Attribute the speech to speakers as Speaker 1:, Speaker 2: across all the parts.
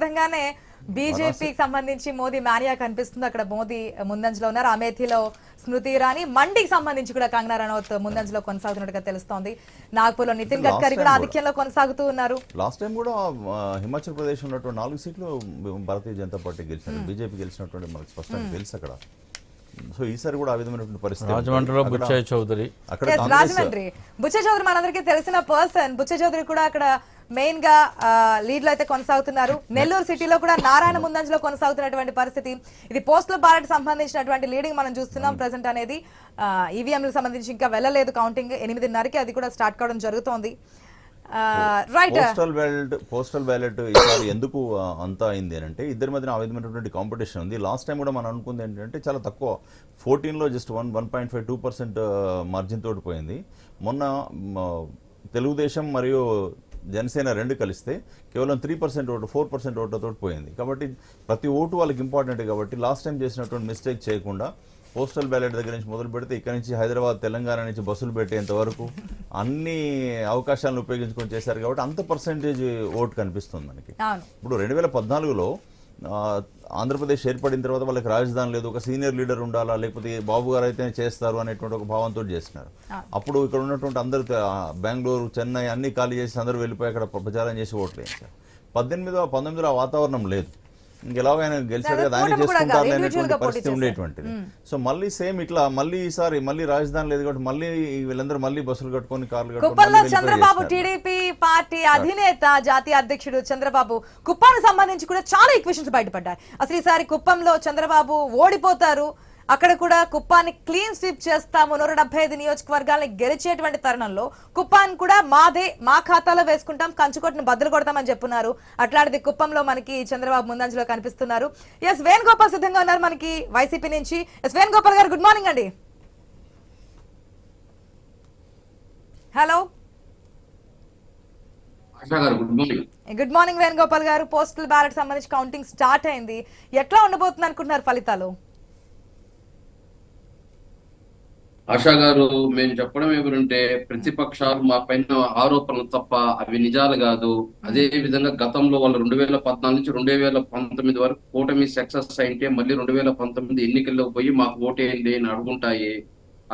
Speaker 1: విధంగానే బీజేపీకి సంబంధించి మోదీ మానియా కనిపిస్తుంది. అక్కడ మోదీ ముందంజలో ఉన్నారు. అమేథీలో స్మృతి ఇరానీ, మండికి సంబంధించి కూడా కంగనా రనౌత్ ముందంజలో కొనసాగుతున్నట్టుగా తెలుస్తోంది. నాగ్పూర్ లో నితిన్ గడ్కరీ కూడా ఆధిక్యంలో కొనసాగుతూ ఉన్నారు.
Speaker 2: లాస్ట్ టైం కూడా హిమాచల్ ప్రదేశ్ ఉన్నటువంటి 4 సీట్లు భారతీయ జనతా పార్టీ గెలిచారు. బీజేపీ గెలిచినటువంటి మనకు స్పష్టంగా తెలుసు అక్కడ. సో ఈసారి కూడా ఆ విధమైనటువంటి పరిస్థితి.
Speaker 3: రాజమండ్రిలో బుచ్చయ్య చౌదరి,
Speaker 1: రాజమండ్రి బుచ్చయ్య చౌదరి మనందరికీ తెలిసిన పర్సన్. బుచ్చయ్య చౌదరి కూడా అక్కడ మెయిన్ గా లీడ్ లో అయితే కొనసాగుతున్నారు. నెల్లూరు సిటీలో కూడా నారాయణ ముందంజలో కొనసాగుతున్నటువంటి పరిస్థితి. ఇది పోస్టల్ బ్యాలెట్ సంబంధించినటువంటి లీడింగ్ మనం చూస్తున్నాం ప్రెసెంట్ అనేది. ఈవీఎంలకు సంబంధించి ఇంకా వెళ్ళలేదు కౌంటింగ్. 8:30కి అది కూడా స్టార్ట్ కావడం జరుగుతోంది.
Speaker 2: పోస్టల్ బ్యాలెట్ ఈసారి ఎందుకు అంతా అయింది అంటే ఇద్దరి మధ్యన ఆ విధమైనటువంటి కాంపిటీషన్ ఉంది. లాస్ట్ టైం కూడా మనం అనుకుంది ఏంటంటే చాలా తక్కువ 14లో జస్ట్ 1.52% మార్జిన్ తోటి పోయింది. మొన్న తెలుగుదేశం మరియు జనసేన రెండు కలిస్తే కేవలం 3% ఓటు 4% ఓట్లతో పోయింది. కాబట్టి ప్రతి ఓటు వాళ్ళకి ఇంపార్టెంట్. కాబట్టి లాస్ట్ టైం చేసినటువంటి మిస్టేక్ చేయకుండా పోస్టల్ బ్యాలెట్ దగ్గర నుంచి మొదలు పెడితే ఇక్కడ నుంచి హైదరాబాద్ తెలంగాణ నుంచి బస్సులు పెట్టేంత వరకు అన్ని అవకాశాలను ఉపయోగించుకొని చేశారు. కాబట్టి అంత పర్సెంటేజ్ ఓటు కనిపిస్తుంది మనకి. ఇప్పుడు 2014లో ఆంధ్రప్రదేశ్ ఏర్పడిన తర్వాత వాళ్ళకి రాజధాని లేదు, ఒక సీనియర్ లీడర్ ఉండాలా, లేకపోతే బాబు గారు అయితే చేస్తారు అనేటువంటి ఒక భావంతో చేస్తున్నారు. అప్పుడు ఇక్కడ ఉన్నటువంటి అందరూ బెంగళూరు, చెన్నై అన్ని ఖాళీ చేసి అందరూ వెళ్ళిపోయి అక్కడ ప్రచారం చేసి ఓట్లు వేస్తారు. 19లో ఆ వాతావరణం లేదు. ఇంకెలాగైనా గెలిచారు కదా, ఆయన చేసుకుంటారు అనేటువంటి పరిస్థితి ఉండేటువంటిది. సో మళ్ళీ సేమ్ ఇట్లా మళ్ళీ ఈసారి మళ్ళీ రాజధాని లేదు కాబట్టి మళ్ళీ వీళ్ళందరూ మళ్ళీ బస్సులు కట్టుకొని కార్లు
Speaker 1: కట్టుకొని. చంద్రబాబు టీడీపీ పార్టీ అధినేత జాతీయ అధ్యక్షుడు చంద్రబాబు కుప్పానికి సంబంధించి కూడా చాలా ఈక్వేషన్స్ బయటపడ్డాయి. అసలు ఈసారి కుప్పంలో చంద్రబాబు ఓడిపోతారు, అక్కడ కూడా కుప్పాన్ని క్లీన్ స్వీప్ చేస్తాము, 175 నియోజకవర్గాలని గెలిచేటువంటి తరుణంలో కుప్పాన్ని కూడా మాదే, మా ఖాతాలో వేసుకుంటాం, కంచుకొట్టును బద్దలు కొడతామని చెప్పున్నారు. అట్లాంటిది కుప్పంలో మనకి చంద్రబాబు ముందంజలో కనిపిస్తున్నారు. ఎస్ వేణుగోపాల్ సిద్ధంగా ఉన్నారు మనకి వైసీపీ నుంచి. ఎస్ వేణుగోపాల్ గారు, గుడ్ మార్నింగ్ అండి. హలో, గుడ్ మార్నింగ్ వేణుగోపాల్ గారు. పోస్టల్ బ్యాలెట్ సంబంధించి కౌంటింగ్ స్టార్ట్ అయింది. ఎట్లా ఉండబోతుంది అనుకుంటున్నారు ఫలితాలు?
Speaker 4: ఆశా గారు, మేము చెప్పడం ఏమంటే ప్రతిపక్షాలు మా పైన ఆరోపణలు తప్ప అవి నిజాలు కాదు. అదే విధంగా గతంలో వాళ్ళు 2014 నుంచి 2019 వరకు కూటమి సక్సెస్ అయితే మళ్ళీ 2019 ఎన్నికల్లో పోయి మాకు ఓటేయండి అని అడుగుంటాయి.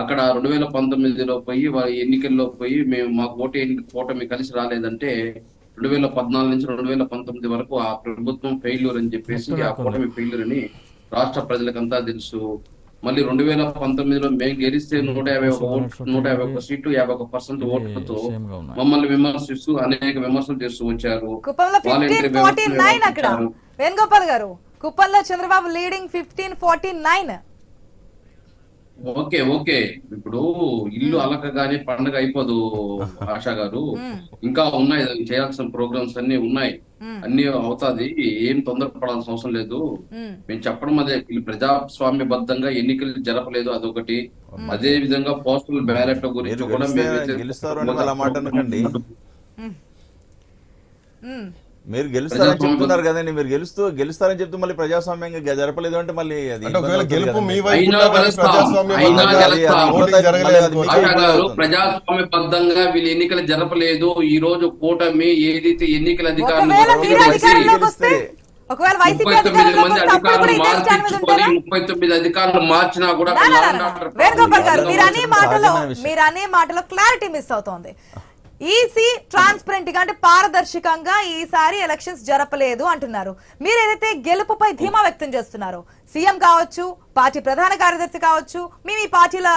Speaker 4: అక్కడ 2019లో పోయి వాళ్ళ ఎన్నికల్లో పోయి మేము మాకు ఓటేయండి కూటమి కలిసి రాలేదంటే 2014 నుంచి 2019 వరకు ఆ ప్రభుత్వం ఫెయిల్యూర్ అని చెప్పేసి ఆ కూటమి ఫెయిల్యూర్ అని రాష్ట్ర ప్రజలకంతా తెలుసు. మళ్ళీ 2019లో మేము గెలిస్తే 151 సీట్లు 51% ఓట్లతో మమ్మల్ని విమర్శిస్తూ అనేక విమర్శలు చేస్తూ వచ్చారు.
Speaker 1: వేణుగోపాల్ గారు, కుప్పంలో చంద్రబాబు లీడింగ్ 1549.
Speaker 4: ఓకే ఇప్పుడు ఇల్లు అలకగానే పండగ అయిపోదు ఆశా గారు. ఇంకా ఉన్నాయి చేయాల్సిన ప్రోగ్రామ్స్ అన్ని ఉన్నాయి, అన్ని అవుతాది. ఏం తొందరపడాల్సిన అవసరం లేదు. మేము చెప్పడం అదే, ప్రజాస్వామ్యబద్ధంగా ఎన్నికలు జరపలేదు అదొకటి. అదే విధంగా పోస్టల్ బ్యాలెట్ గురించి కూడా
Speaker 2: మీరు గెలుస్తారని చెప్తున్నారు కదండి. మీరు గెలుస్తారని చెప్తూ మళ్ళీ ప్రజాస్వామ్యంగా జరపలేదు అంటే మళ్ళీ
Speaker 4: ప్రజాస్వామ్యబద్ధంగా వీళ్ళు ఎన్నికలు జరపలేదు. ఈ రోజు కూటమి ఏదైతే ఎన్నికల అధికారులు 39 అధికారులు మార్చినా కూడా
Speaker 1: మీరు అనే మాటలో క్లారిటీ మిస్ అవుతోంది. ఈసీ ట్రాన్స్పరెంట్ గా అంటే పారదర్శకంగా ఈసారి ఎలక్షన్స్ జరపలేదు అంటున్నారు. మీరు ఏదైతే గెలుపుపై ధీమా వ్యక్తం చేస్తున్నారో, సీఎం కావచ్చు, పార్టీ ప్రధాన కార్యదర్శి కావచ్చు, మీ పార్టీల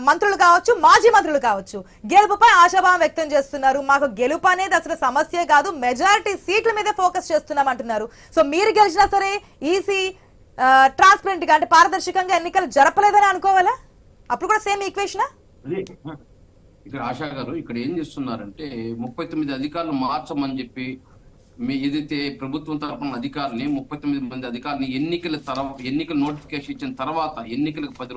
Speaker 1: మంత్రులు కావచ్చు, మాజీ మంత్రులు కావచ్చు, గెలుపుపై ఆశాభావం వ్యక్తం చేస్తున్నారు. మాకు గెలుపు అనేది అసలు సమస్య కాదు, మెజారిటీ సీట్ల మీద ఫోకస్ చేస్తున్నాం అంటున్నారు. సో మీరు గెలిచినా సరే ఈసీ ట్రాన్స్పరెంట్ గా అంటే పారదర్శకంగా ఎన్నికలు జరపలేదని అనుకోవాలా? అప్పుడు కూడా సేమ్ ఈక్వేషనా?
Speaker 4: ఇక్కడ ఆశా గారు ఇక్కడ ఏం చేస్తున్నారంటే 39 అధికారులు మార్చమని చెప్పి మీ ఏదైతే ప్రభుత్వం తరఫున అధికారులని 39 మంది అధికారులని ఎన్నికల నోటిఫికేషన్ ఇచ్చిన తర్వాత ఎన్నికలకు 10